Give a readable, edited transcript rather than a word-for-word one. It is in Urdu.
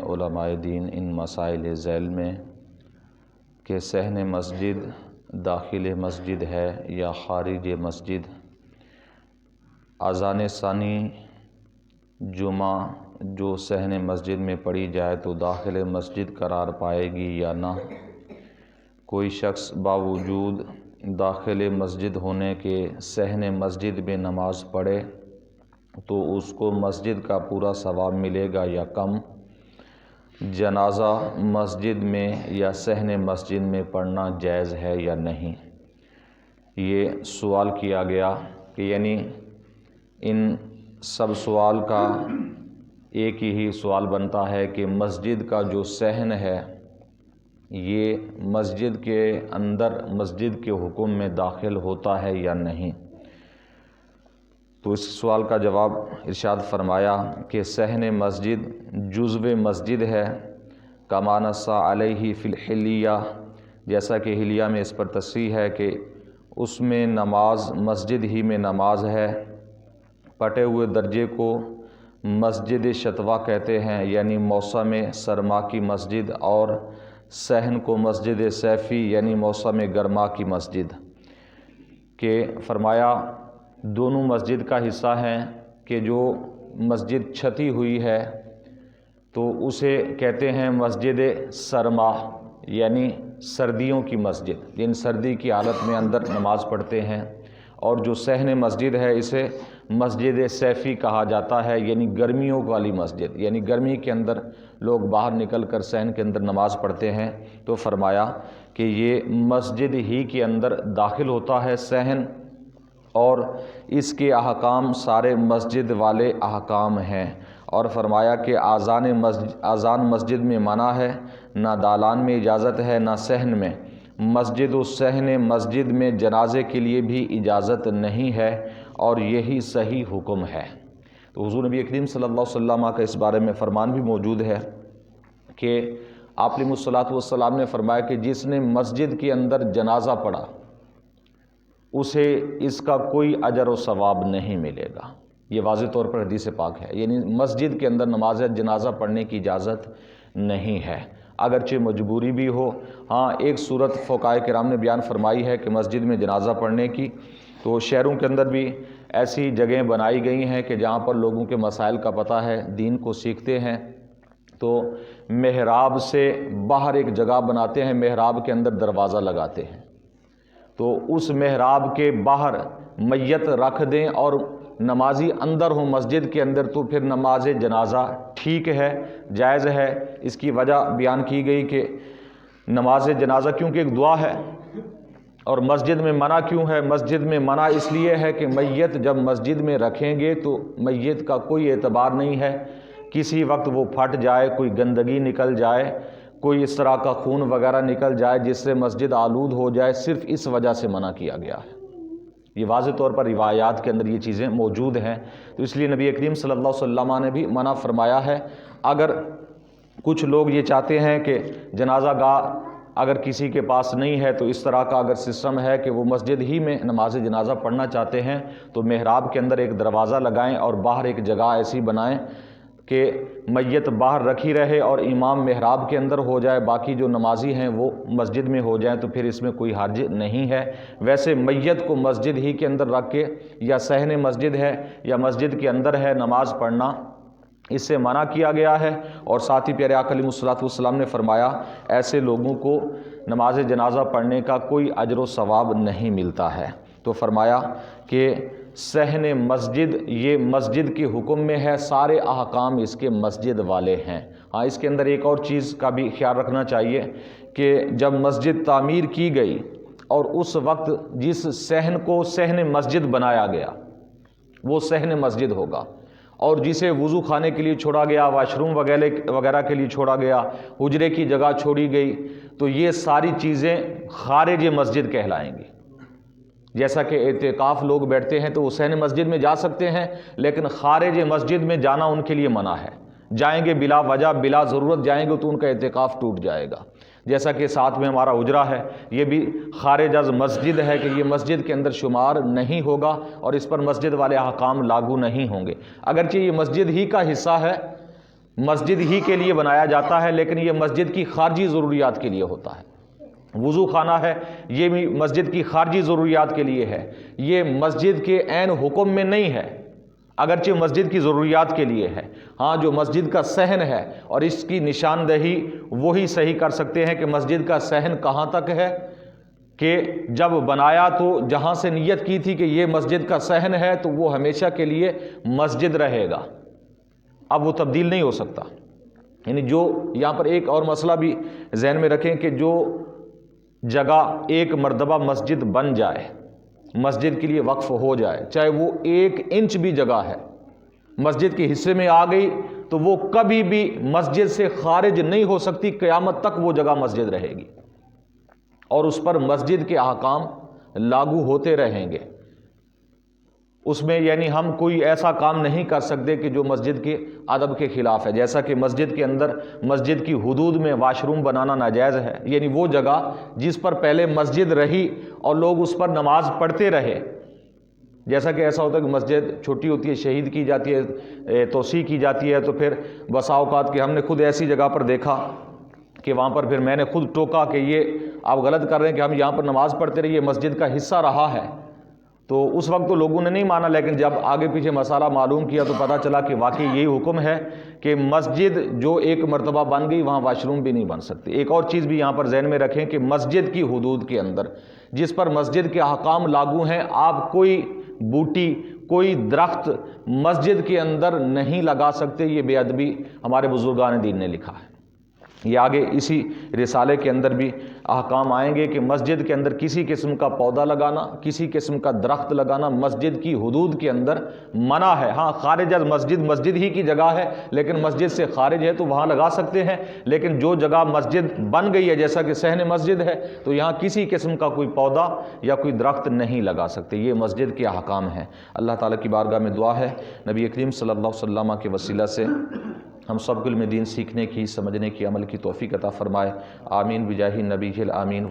علماء دین ان مسائل ذیل میں کہ صحن مسجد داخل مسجد ہے یا خارج مسجد، اذان ثانی جمعہ جو صحن مسجد میں پڑھی جائے تو داخل مسجد قرار پائے گی یا نہ، کوئی شخص باوجود داخل مسجد ہونے کے صحن مسجد میں نماز پڑھے تو اس کو مسجد کا پورا ثواب ملے گا یا کم، جنازہ مسجد میں یا صحن مسجد میں پڑھنا جائز ہے یا نہیں، یہ سوال کیا گیا کہ یعنی ان سب سوال کا ایک ہی سوال بنتا ہے کہ مسجد کا جو صحن ہے یہ مسجد کے اندر مسجد کے حکم میں داخل ہوتا ہے یا نہیں۔ تو اس سوال کا جواب ارشاد فرمایا کہ صحن مسجد جزو مسجد ہے، کما نص علیہ فی الحلیہ، جیسا کہ حلیہ میں اس پر تصریح ہے کہ اس میں نماز مسجد ہی میں نماز ہے۔ پٹے ہوئے درجے کو مسجد شتوا کہتے ہیں، یعنی موسم سرما کی مسجد، اور صحن کو مسجد صیفی یعنی موسم گرما کی مسجد، کہ فرمایا دونوں مسجد کا حصہ ہیں کہ جو مسجد چھتی ہوئی ہے تو اسے کہتے ہیں مسجد سرما یعنی سردیوں کی مسجد، یعنی سردی کی حالت میں اندر نماز پڑھتے ہیں، اور جو صحن مسجد ہے اسے مسجد صیفی کہا جاتا ہے، یعنی گرمیوں والی مسجد، یعنی گرمی کے اندر لوگ باہر نکل کر صحن کے اندر نماز پڑھتے ہیں۔ تو فرمایا کہ یہ مسجد ہی کے اندر داخل ہوتا ہے صحن، اور اس کے احکام سارے مسجد والے احکام ہیں، اور فرمایا کہ اذان مسجد میں منع ہے، نہ دالان میں اجازت ہے نہ صحن میں، مسجد و صحن مسجد میں جنازے کے لیے بھی اجازت نہیں ہے، اور یہی صحیح حکم ہے۔ تو حضور نبی کریم صلی اللہ علیہ وسلم کا اس بارے میں فرمان بھی موجود ہے کہ آپ علیہ الصلوۃ والسلام نے فرمایا کہ جس نے مسجد کے اندر جنازہ پڑھا اسے اس کا کوئی اجر و ثواب نہیں ملے گا۔ یہ واضح طور پر حدیث پاک ہے، یعنی مسجد کے اندر نماز جنازہ پڑھنے کی اجازت نہیں ہے، اگرچہ مجبوری بھی ہو۔ ہاں، ایک صورت فقہاء کرام نے بیان فرمائی ہے کہ مسجد میں جنازہ پڑھنے کی، تو شہروں کے اندر بھی ایسی جگہیں بنائی گئی ہیں کہ جہاں پر لوگوں کے مسائل کا پتہ ہے، دین کو سیکھتے ہیں، تو محراب سے باہر ایک جگہ بناتے ہیں، محراب کے اندر دروازہ لگاتے ہیں، تو اس محراب کے باہر میت رکھ دیں اور نمازی اندر ہوں مسجد کے اندر، تو پھر نماز جنازہ ٹھیک ہے، جائز ہے۔ اس کی وجہ بیان کی گئی کہ نماز جنازہ کیونکہ ایک دعا ہے، اور مسجد میں منع کیوں ہے؟ مسجد میں منع اس لیے ہے کہ میت جب مسجد میں رکھیں گے تو میت کا کوئی اعتبار نہیں ہے، کسی وقت وہ پھٹ جائے، کوئی گندگی نکل جائے، کوئی اس طرح کا خون وغیرہ نکل جائے جس سے مسجد آلود ہو جائے، صرف اس وجہ سے منع کیا گیا ہے۔ یہ واضح طور پر روایات کے اندر یہ چیزیں موجود ہیں، تو اس لیے نبی کریم صلی اللہ علیہ وسلم نے بھی منع فرمایا ہے۔ اگر کچھ لوگ یہ چاہتے ہیں کہ جنازہ گاہ اگر کسی کے پاس نہیں ہے تو اس طرح کا اگر سسٹم ہے کہ وہ مسجد ہی میں نماز جنازہ پڑھنا چاہتے ہیں تو محراب کے اندر ایک دروازہ لگائیں اور باہر ایک جگہ ایسی بنائیں کہ میت باہر رکھی رہے اور امام محراب کے اندر ہو جائے، باقی جو نمازی ہیں وہ مسجد میں ہو جائیں، تو پھر اس میں کوئی حرج نہیں ہے۔ ویسے میت کو مسجد ہی کے اندر رکھ کے، یا صحن مسجد ہے یا مسجد کے اندر ہے، نماز پڑھنا اس سے منع کیا گیا ہے، اور ساتھ ہی پیارے آقا علیہ الصلوۃ والسلام نے فرمایا ایسے لوگوں کو نماز جنازہ پڑھنے کا کوئی اجر و ثواب نہیں ملتا ہے۔ تو فرمایا کہ صحن مسجد یہ مسجد کے حکم میں ہے، سارے احکام اس کے مسجد والے ہیں۔ ہاں، اس کے اندر ایک اور چیز کا بھی خیال رکھنا چاہیے کہ جب مسجد تعمیر کی گئی اور اس وقت جس صحن کو صحن مسجد بنایا گیا وہ صحن مسجد ہوگا، اور جسے وضو خانے کے لیے چھوڑا گیا، واش روم وغیرہ کے لیے چھوڑا گیا، حجرے کی جگہ چھوڑی گئی، تو یہ ساری چیزیں خارج مسجد کہلائیں گی۔ جیسا کہ اعتکاف لوگ بیٹھتے ہیں تو وہ صحن مسجد میں جا سکتے ہیں، لیکن خارج مسجد میں جانا ان کے لیے منع ہے۔ جائیں گے بلا وجہ بلا ضرورت جائیں گے تو ان کا اعتکاف ٹوٹ جائے گا۔ جیسا کہ ساتھ میں ہمارا حجرہ ہے، یہ بھی خارج از مسجد ہے کہ یہ مسجد کے اندر شمار نہیں ہوگا اور اس پر مسجد والے احکام لاگو نہیں ہوں گے، اگرچہ یہ مسجد ہی کا حصہ ہے، مسجد ہی کے لیے بنایا جاتا ہے، لیکن یہ مسجد کی خارجی ضروریات کے لیے ہوتا ہے۔ وضو خانہ ہے، یہ بھی مسجد کی خارجی ضروریات کے لیے ہے، یہ مسجد کے عین حکم میں نہیں ہے، اگرچہ مسجد کی ضروریات کے لیے ہے۔ ہاں، جو مسجد کا صحن ہے، اور اس کی نشاندہی وہی صحیح کر سکتے ہیں کہ مسجد کا صحن کہاں تک ہے، کہ جب بنایا تو جہاں سے نیت کی تھی کہ یہ مسجد کا صحن ہے تو وہ ہمیشہ کے لیے مسجد رہے گا، اب وہ تبدیل نہیں ہو سکتا۔ یعنی جو یہاں پر ایک اور مسئلہ بھی ذہن میں رکھیں کہ جو جگہ ایک مرتبہ مسجد بن جائے، مسجد کے لیے وقف ہو جائے، چاہے وہ 1 انچ بھی جگہ ہے، مسجد کے حصے میں آ گئی تو وہ کبھی بھی مسجد سے خارج نہیں ہو سکتی، قیامت تک وہ جگہ مسجد رہے گی، اور اس پر مسجد کے احکام لاگو ہوتے رہیں گے۔ اس میں یعنی ہم کوئی ایسا کام نہیں کر سکتے کہ جو مسجد کے ادب کے خلاف ہے، جیسا کہ مسجد کے اندر، مسجد کی حدود میں واش روم بنانا ناجائز ہے، یعنی وہ جگہ جس پر پہلے مسجد رہی اور لوگ اس پر نماز پڑھتے رہے، جیسا کہ ایسا ہوتا ہے کہ مسجد چھوٹی ہوتی ہے، شہید کی جاتی ہے، توسیع کی جاتی ہے، تو پھر بسا اوقات کہ ہم نے خود ایسی جگہ پر دیکھا کہ وہاں پر پھر میں نے خود ٹوکا کہ یہ آپ غلط کر رہے ہیں کہ ہم یہاں پر نماز پڑھتے رہے، یہ مسجد کا حصہ رہا ہے۔ تو اس وقت تو لوگوں نے نہیں مانا، لیکن جب آگے پیچھے مسئلہ معلوم کیا تو پتہ چلا کہ واقعی یہی حکم ہے کہ مسجد جو ایک مرتبہ بن گئی وہاں واش روم بھی نہیں بن سکتی۔ ایک اور چیز بھی یہاں پر ذہن میں رکھیں کہ مسجد کی حدود کے اندر جس پر مسجد کے احکام لاگو ہیں، آپ کوئی بوٹی، کوئی درخت مسجد کے اندر نہیں لگا سکتے، یہ بے ادبی ہمارے بزرگان دین نے لکھا ہے۔ یہ آگے اسی رسالے کے اندر بھی احکام آئیں گے کہ مسجد کے اندر کسی قسم کا پودا لگانا، کسی قسم کا درخت لگانا مسجد کی حدود کے اندر منع ہے۔ ہاں، خارج از مسجد، مسجد ہی کی جگہ ہے لیکن مسجد سے خارج ہے تو وہاں لگا سکتے ہیں، لیکن جو جگہ مسجد بن گئی ہے جیسا کہ صحن مسجد ہے تو یہاں کسی قسم کا کوئی پودا یا کوئی درخت نہیں لگا سکتے۔ یہ مسجد کے احکام ہیں۔ اللہ تعالیٰ کی بارگاہ میں دعا ہے نبی کریم صلی اللہ علیہ وسلم کے وسیلہ سے ہم سب کو علم دین سیکھنے کی، سمجھنے کی، عمل کی توفیق عطا فرمائے۔ آمین بجاہ النبی الامین۔